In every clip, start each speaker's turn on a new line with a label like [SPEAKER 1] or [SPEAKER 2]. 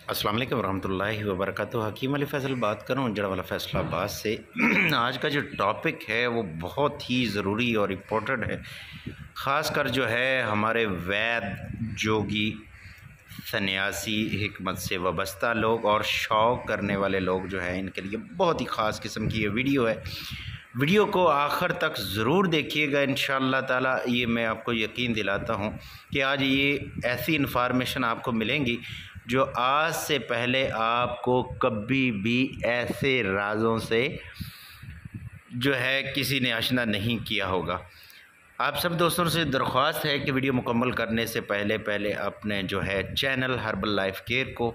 [SPEAKER 1] अस्सलाम वालेकुम रहमतुल्लाहि व बरकातुहू। हकीम अली फैसल बात कर रहा हूँ जड़ा वाला फैसलाबाद से। आज का जो टॉपिक है वो बहुत ही ज़रूरी और इम्पोर्टेंट है, ख़ास कर जो है हमारे वैद जोगी सन्यासी हिकमत से वाबस्ता लोग और शौक़ करने वाले लोग जो हैं, इनके लिए बहुत ही ख़ास किस्म की ये वीडियो है। वीडियो को आखिर तक ज़रूर देखिएगा, इंशाअल्लाह ताला। ये मैं आपको यकीन दिलाता हूँ कि आज ये ऐसी इन्फॉर्मेशन आपको मिलेंगी जो आज से पहले आपको कभी भी ऐसे राज़ों से जो है किसी ने आशना नहीं किया होगा। आप सब दोस्तों से दरख्वास्त है कि वीडियो मुकम्मल करने से पहले अपने जो है चैनल हर्बल लाइफ केयर को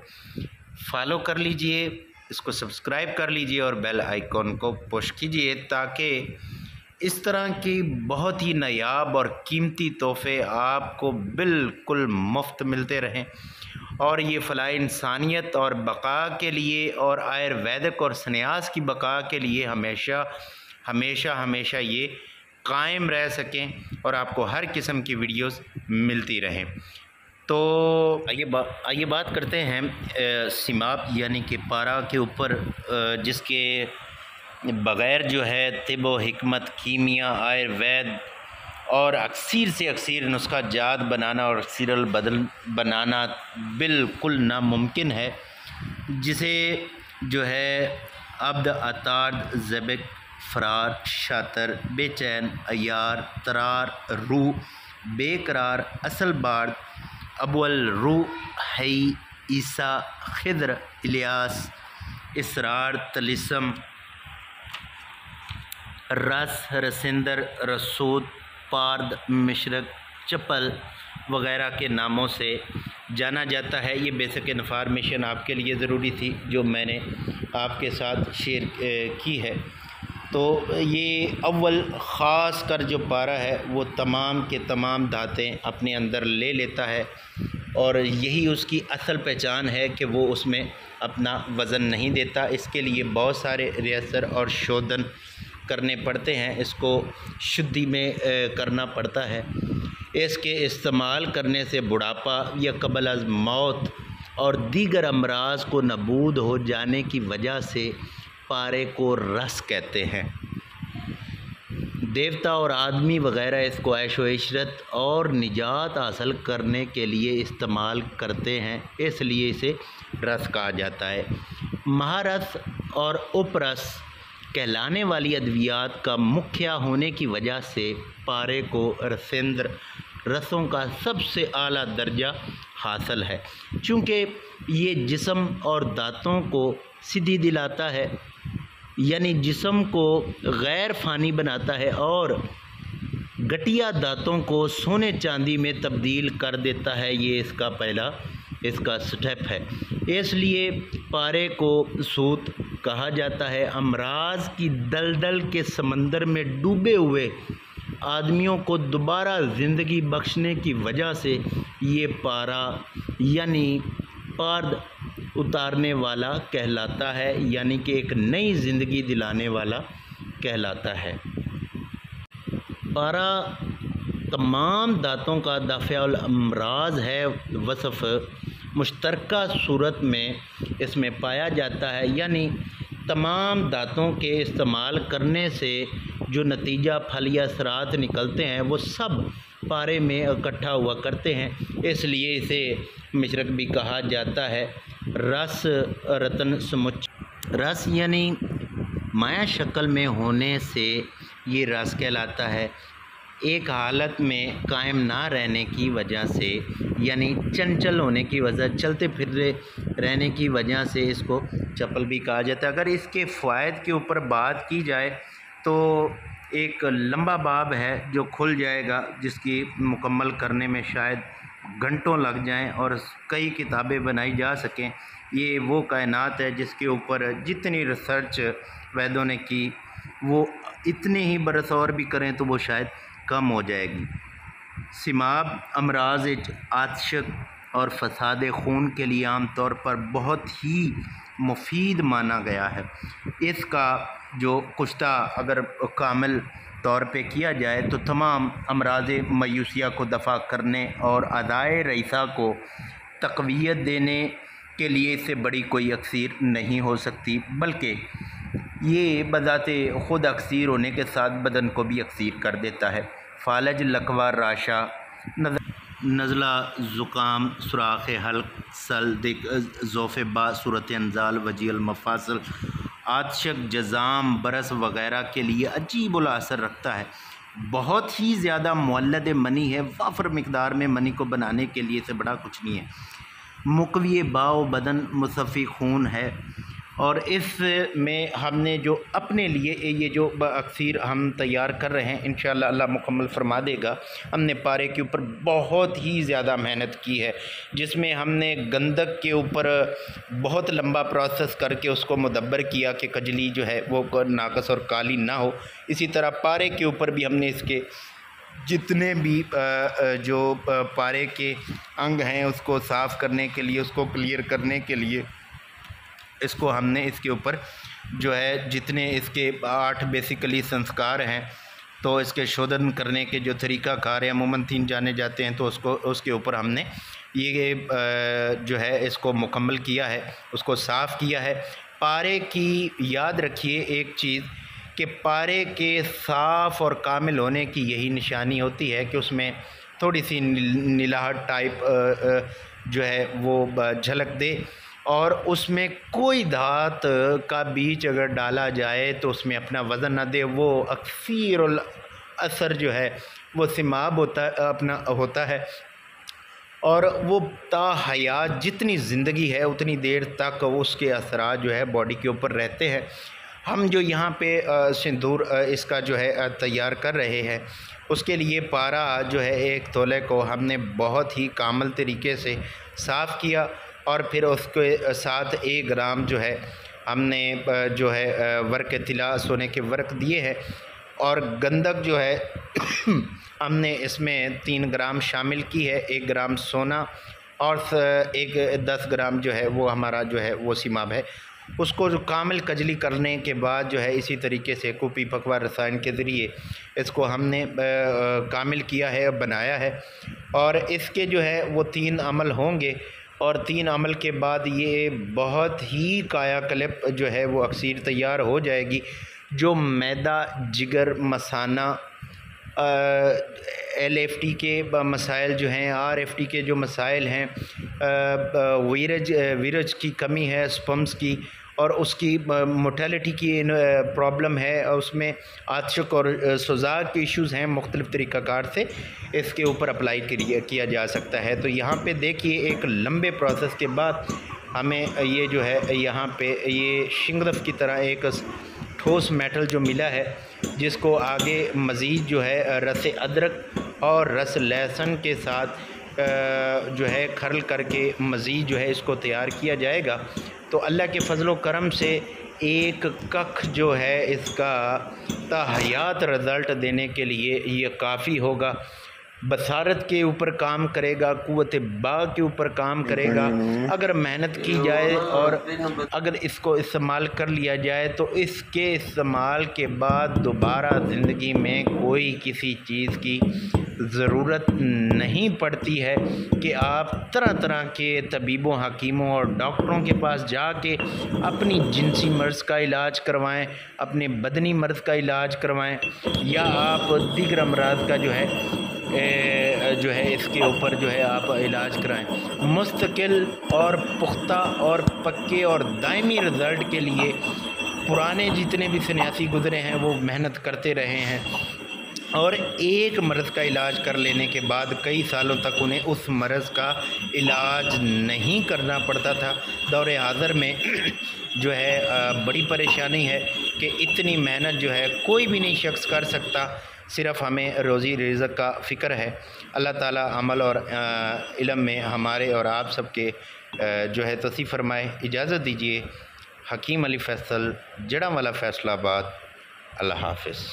[SPEAKER 1] फॉलो कर लीजिए, इसको सब्सक्राइब कर लीजिए और बेल आइकॉन को पुश कीजिए, ताकि इस तरह की बहुत ही नायाब और कीमती तोहफ़े आपको बिल्कुल मुफ्त मिलते रहें। और ये फ़लाह इंसानियत और बका के लिए और आयुर्वेदिक और सन्यास की बका के लिए हमेशा हमेशा हमेशा ये कायम रह सकें और आपको हर किस्म की वीडियोस मिलती रहें। तो आइए बात करते हैं सिमाप यानी कि पारा के ऊपर, जिसके बग़ैर जो है तिब व हिकमत, कीमिया, आयुर्वेद और अक्सर से अक्सर नुस्खा जात बनाना और सीरल बदल बनाना बिल्कुल नामुमकिन है, जिसे जो है अब्द, अतार्द, ज़बिक, फ़रार, शातर, बेचैन, अयार, तरार, रू, बेकरार, असल बार्द, अबुल रू, हई, ईसा, खिद्र, इलियास, इसरार, तलिस्म, रस, रसिंदर, रसूद, पार्द, मिशरक, चप्पल वग़ैरह के नामों से जाना जाता है। ये बेसिक इन्फॉर्मेशन आपके लिए ज़रूरी थी जो मैंने आपके साथ शेयर की है। तो ये अव्वल ख़ास कर जो पारा है वो तमाम के तमाम दातें अपने अंदर ले लेता है, और यही उसकी असल पहचान है कि वो उसमें अपना वज़न नहीं देता। इसके लिए बहुत सारे रिहर्सल और शोधन करने पड़ते हैं, इसको शुद्धि में करना पड़ता है। इसके इस्तेमाल करने से बुढ़ापा या क़ब्ल अज़ मौत और दीगर अमराज को नबूद हो जाने की वजह से पारे को रस कहते हैं। देवता और आदमी वग़ैरह इसको ऐशो इशरत और निजात हासिल करने के लिए इस्तेमाल करते हैं, इसलिए इसे रस कहा जाता है। महारस और उपरस कहलाने वाली अद्वियात का मुखिया होने की वजह से पारे को रसेंद्र रसों का सबसे आला दर्जा हासिल है, चूँकि ये जिस्म और दांतों को सीधी दिलाता है, यानी जिस्म को गैर फ़ानी बनाता है और गटिया दांतों को सोने चांदी में तब्दील कर देता है। ये इसका स्टेप है, इसलिए पारे को सूत कहा जाता है। अमराज की दलदल के समंदर में डूबे हुए आदमियों को दोबारा ज़िंदगी बख्शने की वजह से ये पारा यानी पार्द उतारने वाला कहलाता है, यानी कि एक नई ज़िंदगी दिलाने वाला कहलाता है। पारा तमाम दांतों का दाफ़िउल अमराज है। वसफ़ मुश्तरका सूरत में इसमें पाया जाता है, यानी तमाम दांतों के इस्तेमाल करने से जो नतीजा फल या असरात निकलते हैं वो सब पारे में इकट्ठा हुआ करते हैं, इसलिए इसे मिशरक भी कहा जाता है। रस रतन समुच, रस यानी माया शक्ल में होने से ये रस कहलाता है। एक हालत में कायम ना रहने की वजह से, यानी चंचल होने की वजह, चलते फिरते रहने की वजह से इसको चप्पल भी कहा जाता है। अगर इसके फ़वाइद के ऊपर बात की जाए तो एक लंबा बाब है जो खुल जाएगा, जिसकी मुकम्मल करने में शायद घंटों लग जाएं और कई किताबें बनाई जा सकें। ये वो कायनात है जिसके ऊपर जितनी रिसर्च वैदों ने की वो इतने ही बरस और भी करें तो वो शायद कम हो जाएगी। सिमाब अमराज आतशक और फसाद खून के लिए आम तौर पर बहुत ही मुफीद माना गया है। इसका जो कुश्ता अगर कामिल तौर पे किया जाए तो तमाम अमराज मायूसिया को दफ़ा करने और अदाए रईसा को तक़वियत देने کے لیے اس سے بڑی کوئی اکسیر نہیں ہو سکتی، بلکہ یہ بذات خود اکسیر ہونے کے ساتھ بدن کو بھی اکسیر کر دیتا ہے۔ فالج، لکوہ، راشا، نزلہ، زکام، سوراخ حلق، سل، دق، ضعف با، صورت انزال، وجیع المفاصل، عطشک، جزام، برس وغیرہ کے لیے عجیب الاثر رکھتا ہے۔ بہت ہی زیادہ مولد منی ہے، وافر مقدار میں منی کو بنانے کے لیے سے بڑا کچھ نہیں ہے۔ مقوی باء بدن، مصفی خون ہے، اور اس میں ہم نے جو اپنے لیے یہ جو اکسیر ہم تیار کر رہے ہیں انشاءاللہ اللہ مکمل فرما دے گا۔ ہم نے پارے کے اوپر بہت ہی زیادہ محنت کی ہے، جس میں ہم نے گندک کے اوپر بہت لمبا پروسیس کر کے اس کو مدبر کیا کہ کجلی جو ہے وہ ناقص اور کالی نہ ہو۔ اسی طرح پارے کے اوپر بھی ہم نے اس کے جتنے بھی جو پارے کے انگ ہیں اس کو صاف کرنے کے لیے، اس کو کلیئر کرنے کے لیے اس کو ہم نے اس کے اوپر جو ہے جتنے اس کے 8 بیسیکلی سنسکار ہیں، تو اس کے شودھن کرنے کے جو طریقہ کار ہیں عموماً 3 جانے جاتے ہیں، تو اس کے اوپر ہم نے یہ جو ہے اس کو مکمل کیا ہے، اس کو صاف کیا ہے۔ پارے کی یاد رکھیے ایک چیز کہ پارے کے صاف اور کامل ہونے کی یہی نشانی ہوتی ہے کہ اس میں تھوڑی سی نلاہٹ ٹائپ جو ہے وہ جھلک دے، اور اس میں کوئی دھات کا بیج اگر ڈالا جائے تو اس میں اپنا وزن نہ دے، وہ اکثیر الاثر جو ہے وہ سماب ہوتا ہے، اور وہ تا حیات جتنی زندگی ہے اتنی دیر تک اس کے اثرات جو ہے باڈی کے اوپر رہتے ہیں۔ ہم جو یہاں پہ سندور اس کا جو ہے تیار کر رہے ہیں، اس کے لیے پارا جو ہے 1 تولے کو ہم نے بہت ہی کامل طریقے سے صاف کیا، اور پھر اس کے ساتھ 1 گرام جو ہے ہم نے جو ہے ورق طلا سونے کے ورق دیے ہیں، اور گندک جو ہے ہم نے اس میں 3 گرام شامل کی ہے، 1 گرام سونا اور 10 گرام جو ہے وہ ہمارا جو ہے وہ سیماب ہے۔ اس کو جو کامل کجلی کرنے کے بعد جو ہے اسی طریقے سے کوپی پکوا رسائن کے ذریعے اس کو ہم نے کامل کیا ہے، بنایا ہے، اور اس کے جو ہے وہ 3 عمل ہوں گے، اور 3 عمل کے بعد یہ بہت ہی کایا کلپ جو ہے وہ اکسیر تیار ہو جائے گی، جو میدا، جگر، مثانہ، LFT کے مسائل جو ہیں، RFT کے جو مسائل ہیں، ویرج کی کمی ہے، سپمز کی، اور اس کی موٹیلٹی کی پرابلم ہے، اور اس میں عطشک اور سوزاک کے ایشوز ہیں، مختلف طریقہ کار سے اس کے اوپر اپلائی کیا جا سکتا ہے۔ تو یہاں پہ دیکھیے ایک لمبے پروسیس کے بعد ہمیں یہ جو ہے یہاں پہ یہ شنگرف کی طرح ایک ٹھوس میٹل جو ملا ہے، جس کو آگے مزید جو ہے رس ادرک اور رس لہسن کے ساتھ جو ہے کھرل کر کے مزید جو ہے اس کو تیار کیا جائے گا۔ تو اللہ کے فضل و کرم سے 1 ککھ جو ہے اس کا تا حیات رزلٹ دینے کے لیے یہ کافی ہوگا۔ بصارت کے اوپر کام کرے گا، قوت باء کے اوپر کام کرے گا۔ اگر محنت کی جائے اور اگر اس کو استعمال کر لیا جائے تو اس کے استعمال کے بعد دوبارہ زندگی میں کوئی کسی چیز کی ضرورت نہیں پڑتی ہے کہ آپ طرح طرح کے طبیبوں، حکیموں اور ڈاکٹروں کے پاس جا کے اپنی جنسی مرض کا علاج کروائیں، اپنے بدنی مرض کا علاج کروائیں، یا آپ دیگر امراض کا جو ہے اس کے اوپر جو ہے آپ علاج کرائیں۔ مستقل اور پختہ اور پکے اور دائمی رزلٹ کے لیے پرانے جتنے بھی سنیاسی گزرے ہیں وہ محنت کرتے رہے ہیں، اور ایک مرض کا علاج کر لینے کے بعد کئی سالوں تک انہیں اس مرض کا علاج نہیں کرنا پڑتا تھا۔ دور حاضر میں جو ہے بڑی پریشانی ہے کہ اتنی محنت جو ہے کوئی بھی نہیں شخص کر سکتا، صرف ہمیں روزی رزق کا فکر ہے۔ اللہ تعالی عمل اور علم میں ہمارے اور آپ سب کے جو ہے توسیع فرمائے۔ اجازت دیجیے، حکیم علی فیصل، جڑاں والا فیصل آباد۔ اللہ حافظ۔